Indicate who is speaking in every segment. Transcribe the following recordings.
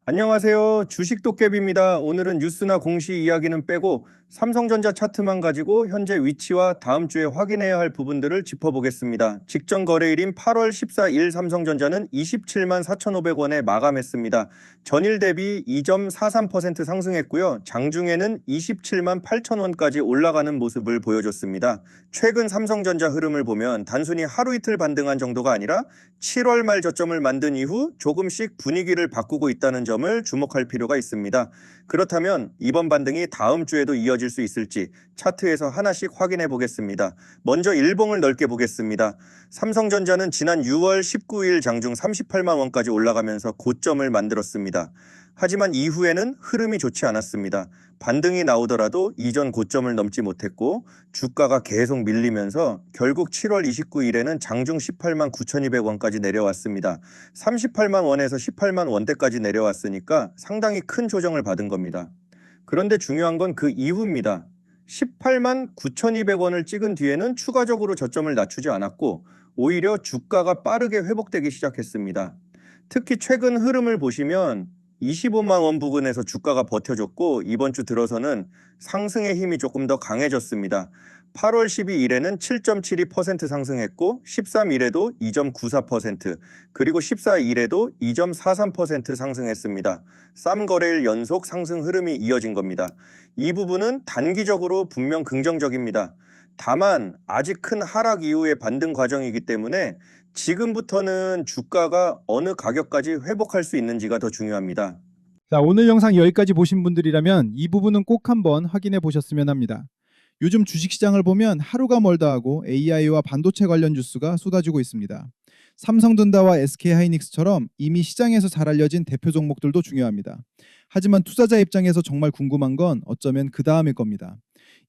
Speaker 1: 안녕하세요. 주식 도깨비입니다. 오늘은 뉴스나 공시 이야기는 빼고 삼성전자 차트만 가지고 현재 위치와 다음 주에 확인해야 할 부분들을 짚어보겠습니다. 직전 거래일인 8월 14일 삼성전자는 27만 4,500원에 마감했습니다. 전일 대비 2.43% 상승했고요. 장중에는 27만 8,000원까지 올라가는 모습을 보여줬습니다. 최근 삼성전자 흐름을 보면 단순히 하루 이틀 반등한 정도가 아니라 7월 말 저점을 만든 이후 조금씩 분위기를 바꾸고 있다는 점을 주목할 필요가 있습니다. 그렇다면 이번 반등이 다음 주에도 이어질 수 있을지 차트에서 하나씩 확인해 보겠습니다. 먼저 일봉을 넓게 보겠습니다. 삼성전자는 지난 6월 19일 장중 38만 원까지 올라가면서 고점을 만들었습니다. 하지만 이후에는 흐름이 좋지 않았습니다. 반등이 나오더라도 이전 고점을 넘지 못했고 주가가 계속 밀리면서 결국 7월 29일에는 장중 18만 9,200원까지 내려왔습니다. 38만 원에서 18만 원대까지 내려왔으니까 상당히 큰 조정을 받은 겁니다. 그런데 중요한 건 그 이후입니다. 18만 9,200원을 찍은 뒤에는 추가적으로 저점을 낮추지 않았고 오히려 주가가 빠르게 회복되기 시작했습니다. 특히 최근 흐름을 보시면 25만 원 부근에서 주가가 버텨줬고 이번 주 들어서는 상승의 힘이 조금 더 강해졌습니다. 8월 12일에는 7.72% 상승했고 13일에도 2.94% 그리고 14일에도 2.43% 상승했습니다. 쌈거래일 연속 상승 흐름이 이어진 겁니다. 이 부분은 단기적으로 분명 긍정적입니다. 다만 아직 큰 하락 이후의 반등 과정이기 때문에 지금부터는 주가가 어느 가격까지 회복할 수 있는지가 더 중요합니다.
Speaker 2: 자, 오늘 영상 여기까지 보신 분들이라면 이 부분은 꼭 한번 확인해 보셨으면 합니다. 요즘 주식시장을 보면 하루가 멀다 하고 AI와 반도체 관련 뉴스가 쏟아지고 있습니다. 삼성전자와 SK하이닉스처럼 이미 시장에서 잘 알려진 대표 종목들도 중요합니다. 하지만 투자자 입장에서 정말 궁금한 건 어쩌면 그 다음일 겁니다.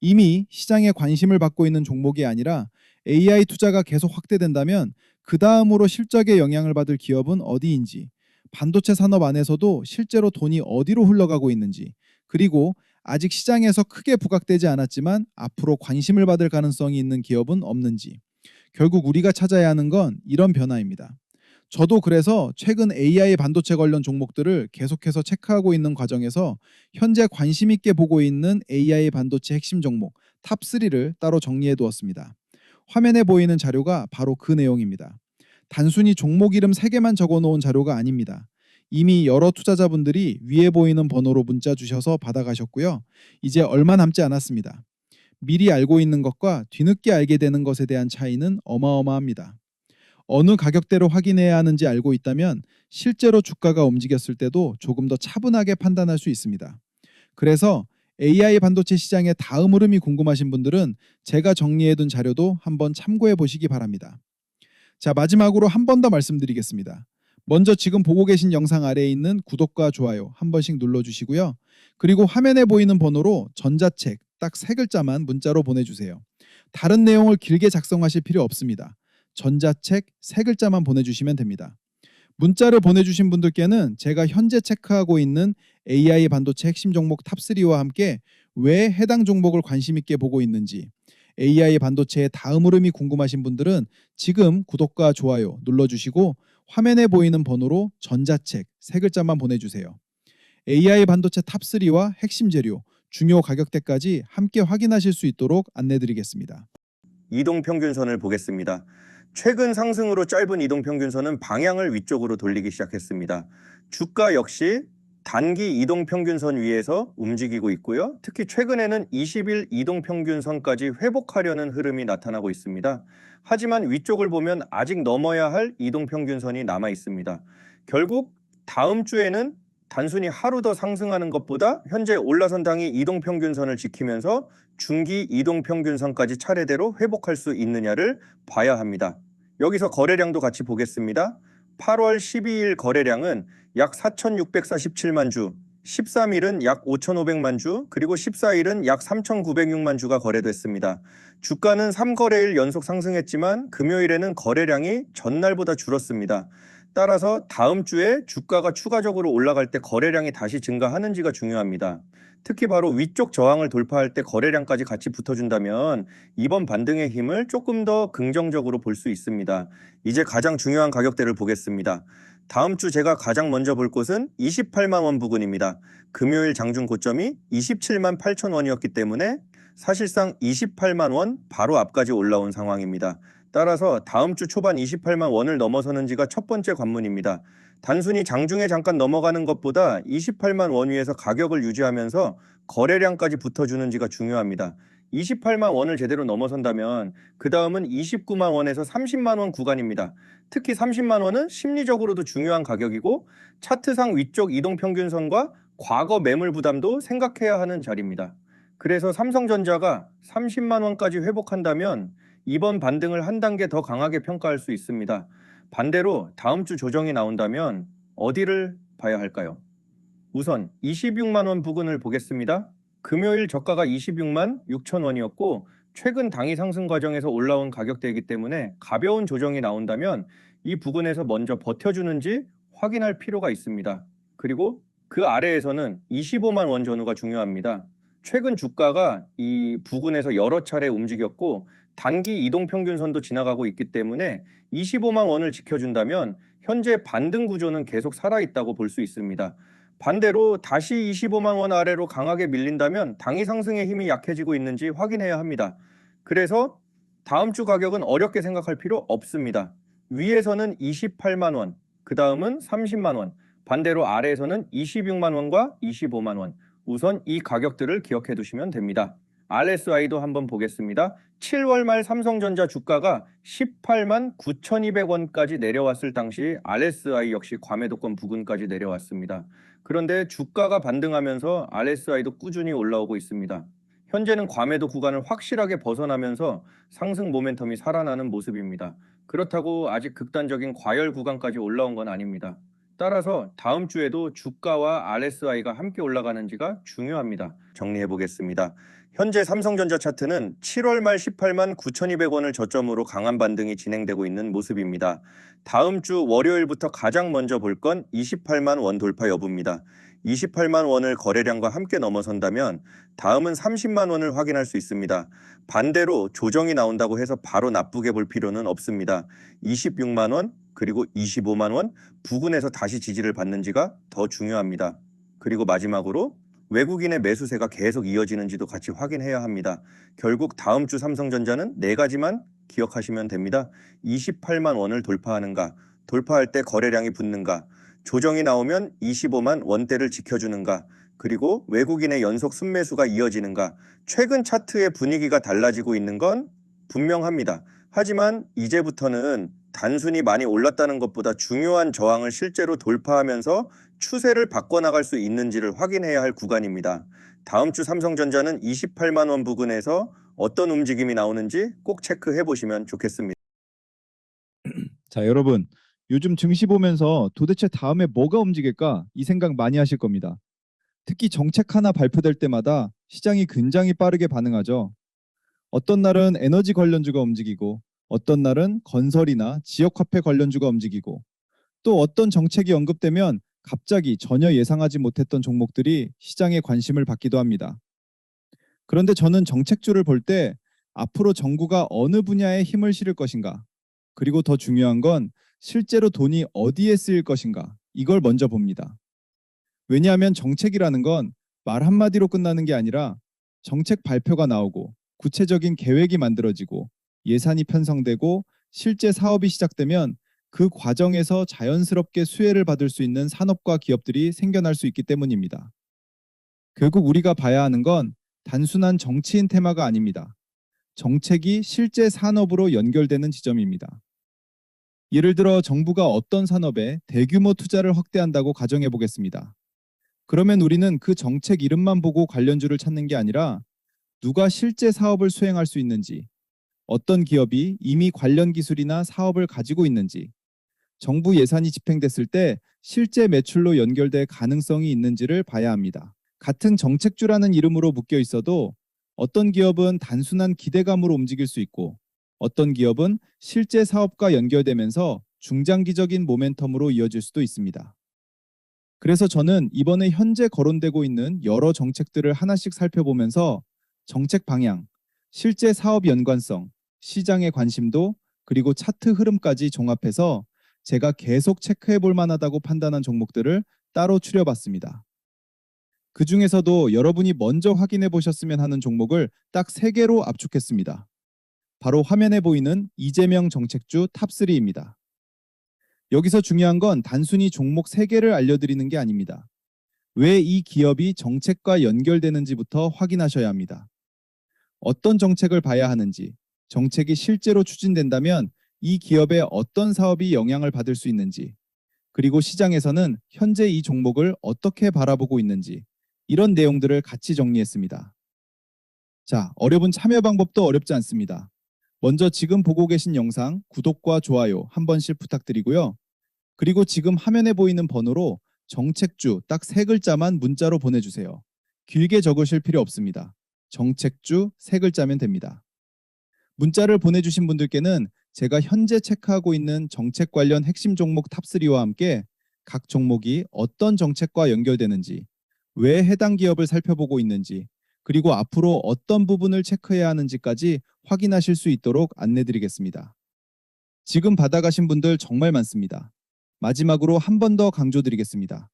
Speaker 2: 이미 시장에 관심을 받고 있는 종목이 아니라 AI 투자가 계속 확대된다면 그 다음으로 실적에 영향을 받을 기업은 어디인지, 반도체 산업 안에서도 실제로 돈이 어디로 흘러가고 있는지, 그리고 아직 시장에서 크게 부각되지 않았지만 앞으로 관심을 받을 가능성이 있는 기업은 없는지, 결국 우리가 찾아야 하는 건 이런 변화입니다. 저도 그래서 최근 AI 반도체 관련 종목들을 계속해서 체크하고 있는 과정에서 현재 관심 있게 보고 있는 AI 반도체 핵심 종목 탑3를 따로 정리해 두었습니다. 화면에 보이는 자료가 바로 그 내용입니다. 단순히 종목 이름 3개만 적어 놓은 자료가 아닙니다. 이미 여러 투자자분들이 위에 보이는 번호로 문자 주셔서 받아가셨고요. 이제 얼마 남지 않았습니다. 미리 알고 있는 것과 뒤늦게 알게 되는 것에 대한 차이는 어마어마합니다. 어느 가격대로 확인해야 하는지 알고 있다면 실제로 주가가 움직였을 때도 조금 더 차분하게 판단할 수 있습니다. 그래서 AI 반도체 시장의 다음 흐름이 궁금하신 분들은 제가 정리해둔 자료도 한번 참고해 보시기 바랍니다. 자, 마지막으로 한 번 더 말씀드리겠습니다. 먼저 지금 보고 계신 영상 아래에 있는 구독과 좋아요 한 번씩 눌러주시고요. 그리고 화면에 보이는 번호로 전자책 딱 3글자만 문자로 보내주세요. 다른 내용을 길게 작성하실 필요 없습니다. 전자책 3글자만 보내주시면 됩니다. 문자를 보내주신 분들께는 제가 현재 체크하고 있는 AI 반도체 핵심 종목 탑3와 함께 왜 해당 종목을 관심 있게 보고 있는지, AI 반도체의 다음 흐름이 궁금하신 분들은 지금 구독과 좋아요 눌러주시고 화면에 보이는 번호로 전자책 3글자만 보내주세요. AI 반도체 탑3와 핵심 재료, 중요 가격대까지 함께 확인하실 수 있도록 안내드리겠습니다.
Speaker 1: 이동평균선을 보겠습니다. 최근 상승으로 짧은 이동평균선은 방향을 위쪽으로 돌리기 시작했습니다. 주가 역시 단기 이동평균선 위에서 움직이고 있고요. 특히 최근에는 20일 이동평균선까지 회복하려는 흐름이 나타나고 있습니다. 하지만 위쪽을 보면 아직 넘어야 할 이동평균선이 남아 있습니다. 결국 다음 주에는 단순히 하루 더 상승하는 것보다 현재 올라선 당이 이동평균선을 지키면서 중기 이동평균선까지 차례대로 회복할 수 있느냐를 봐야 합니다. 여기서 거래량도 같이 보겠습니다. 8월 12일 거래량은 약 4,647만 주, 13일은 약 5,500만 주, 그리고 14일은 약 3,906만 주가 거래됐습니다. 주가는 3거래일 연속 상승했지만 금요일에는 거래량이 전날보다 줄었습니다. 따라서 다음 주에 주가가 추가적으로 올라갈 때 거래량이 다시 증가하는지가 중요합니다. 특히 바로 위쪽 저항을 돌파할 때 거래량까지 같이 붙어준다면 이번 반등의 힘을 조금 더 긍정적으로 볼 수 있습니다. 이제 가장 중요한 가격대를 보겠습니다. 다음 주 제가 가장 먼저 볼 곳은 28만 원 부근입니다. 금요일 장중 고점이 27만 8천 원이었기 때문에 사실상 28만 원 바로 앞까지 올라온 상황입니다. 따라서 다음 주 초반 28만 원을 넘어서는지가 첫 번째 관문입니다. 단순히 장중에 잠깐 넘어가는 것보다 28만 원 위에서 가격을 유지하면서 거래량까지 붙어주는지가 중요합니다. 28만 원을 제대로 넘어선다면 그 다음은 29만 원에서 30만 원 구간입니다. 특히 30만 원은 심리적으로도 중요한 가격이고 차트상 위쪽 이동평균선과 과거 매물 부담도 생각해야 하는 자리입니다. 그래서 삼성전자가 30만 원까지 회복한다면 이번 반등을 한 단계 더 강하게 평가할 수 있습니다. 반대로 다음 주 조정이 나온다면 어디를 봐야 할까요? 우선 26만 원 부근을 보겠습니다. 금요일 저가가 26만 6천 원이었고 최근 당이 상승 과정에서 올라온 가격대이기 때문에 가벼운 조정이 나온다면 이 부근에서 먼저 버텨주는지 확인할 필요가 있습니다. 그리고 그 아래에서는 25만 원 전후가 중요합니다. 최근 주가가 이 부근에서 여러 차례 움직였고 단기 이동평균선도 지나가고 있기 때문에 25만 원을 지켜준다면 현재 반등 구조는 계속 살아있다고 볼 수 있습니다. 반대로 다시 25만 원 아래로 강하게 밀린다면 당이 상승의 힘이 약해지고 있는지 확인해야 합니다. 그래서 다음 주 가격은 어렵게 생각할 필요 없습니다. 위에서는 28만 원, 그 다음은 30만 원, 반대로 아래에서는 26만 원과 25만 원. 우선 이 가격들을 기억해 두시면 됩니다. RSI도 한번 보겠습니다. 7월 말 삼성전자 주가가 18만 9,200원까지 내려왔을 당시 RSI 역시 과매도권 부근까지 내려왔습니다. 그런데 주가가 반등하면서 RSI도 꾸준히 올라오고 있습니다. 현재는 과매도 구간을 확실하게 벗어나면서 상승 모멘텀이 살아나는 모습입니다. 그렇다고 아직 극단적인 과열 구간까지 올라온 건 아닙니다. 따라서 다음 주에도 주가와 RSI가 함께 올라가는지가 중요합니다. 정리해 보겠습니다. 현재 삼성전자 차트는 7월 말 18만 9,200원을 저점으로 강한 반등이 진행되고 있는 모습입니다. 다음 주 월요일부터 가장 먼저 볼 건 28만 원 돌파 여부입니다. 28만 원을 거래량과 함께 넘어선다면 다음은 30만 원을 확인할 수 있습니다. 반대로 조정이 나온다고 해서 바로 나쁘게 볼 필요는 없습니다. 26만 원 그리고 25만 원 부근에서 다시 지지를 받는지가 더 중요합니다. 그리고 마지막으로 외국인의 매수세가 계속 이어지는지도 같이 확인해야 합니다. 결국 다음 주 삼성전자는 네 가지만 기억하시면 됩니다. 28만 원을 돌파하는가, 돌파할 때 거래량이 붙는가, 조정이 나오면 25만 원대를 지켜주는가, 그리고 외국인의 연속 순매수가 이어지는가, 최근 차트의 분위기가 달라지고 있는 건 분명합니다. 하지만 이제부터는 단순히 많이 올랐다는 것보다 중요한 저항을 실제로 돌파하면서 추세를 바꿔나갈 수 있는지를 확인해야 할 구간입니다. 다음 주 삼성전자는 28만 원 부근에서 어떤 움직임이 나오는지 꼭 체크해 보시면 좋겠습니다.
Speaker 2: 자, 여러분, 요즘 증시 보면서 도대체 다음에 뭐가 움직일까? 이 생각 많이 하실 겁니다. 특히 정책 하나 발표될 때마다 시장이 굉장히 빠르게 반응하죠. 어떤 날은 에너지 관련주가 움직이고, 어떤 날은 건설이나 지역화폐 관련주가 움직이고, 또 어떤 정책이 언급되면 갑자기 전혀 예상하지 못했던 종목들이 시장의 관심을 받기도 합니다. 그런데 저는 정책주를 볼 때 앞으로 정부가 어느 분야에 힘을 실을 것인가, 그리고 더 중요한 건 실제로 돈이 어디에 쓰일 것인가, 이걸 먼저 봅니다. 왜냐하면 정책이라는 건 말 한마디로 끝나는 게 아니라 정책 발표가 나오고 구체적인 계획이 만들어지고 예산이 편성되고 실제 사업이 시작되면 그 과정에서 자연스럽게 수혜를 받을 수 있는 산업과 기업들이 생겨날 수 있기 때문입니다. 결국 우리가 봐야 하는 건 단순한 정치인 테마가 아닙니다. 정책이 실제 산업으로 연결되는 지점입니다. 예를 들어 정부가 어떤 산업에 대규모 투자를 확대한다고 가정해 보겠습니다. 그러면 우리는 그 정책 이름만 보고 관련주를 찾는 게 아니라 누가 실제 사업을 수행할 수 있는지, 어떤 기업이 이미 관련 기술이나 사업을 가지고 있는지, 정부 예산이 집행됐을 때 실제 매출로 연결될 가능성이 있는지를 봐야 합니다. 같은 정책주라는 이름으로 묶여 있어도 어떤 기업은 단순한 기대감으로 움직일 수 있고 어떤 기업은 실제 사업과 연결되면서 중장기적인 모멘텀으로 이어질 수도 있습니다. 그래서 저는 이번에 현재 거론되고 있는 여러 정책들을 하나씩 살펴보면서 정책 방향, 실제 사업 연관성, 시장의 관심도, 그리고 차트 흐름까지 종합해서 제가 계속 체크해 볼 만하다고 판단한 종목들을 따로 추려봤습니다. 그 중에서도 여러분이 먼저 확인해 보셨으면 하는 종목을 딱 3개로 압축했습니다. 바로 화면에 보이는 이재명 정책주 탑3입니다. 여기서 중요한 건 단순히 종목 3개를 알려드리는 게 아닙니다. 왜 이 기업이 정책과 연결되는지부터 확인하셔야 합니다. 어떤 정책을 봐야 하는지, 정책이 실제로 추진된다면 이 기업의 어떤 사업이 영향을 받을 수 있는지, 그리고 시장에서는 현재 이 종목을 어떻게 바라보고 있는지, 이런 내용들을 같이 정리했습니다. 자, 어려운 참여 방법도 어렵지 않습니다. 먼저 지금 보고 계신 영상 구독과 좋아요 한 번씩 부탁드리고요. 그리고 지금 화면에 보이는 번호로 정책주 딱 3글자만 문자로 보내주세요. 길게 적으실 필요 없습니다. 정책주 3글자면 됩니다. 문자를 보내주신 분들께는 제가 현재 체크하고 있는 정책 관련 핵심 종목 탑3와 함께 각 종목이 어떤 정책과 연결되는지, 왜 해당 기업을 살펴보고 있는지, 그리고 앞으로 어떤 부분을 체크해야 하는지까지 확인하실 수 있도록 안내드리겠습니다. 지금 받아가신 분들 정말 많습니다. 마지막으로 한 번 더 강조드리겠습니다.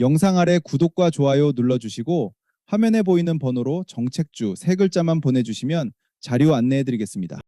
Speaker 2: 영상 아래 구독과 좋아요 눌러주시고 화면에 보이는 번호로 정책주 3글자만 보내주시면 자료 안내해드리겠습니다.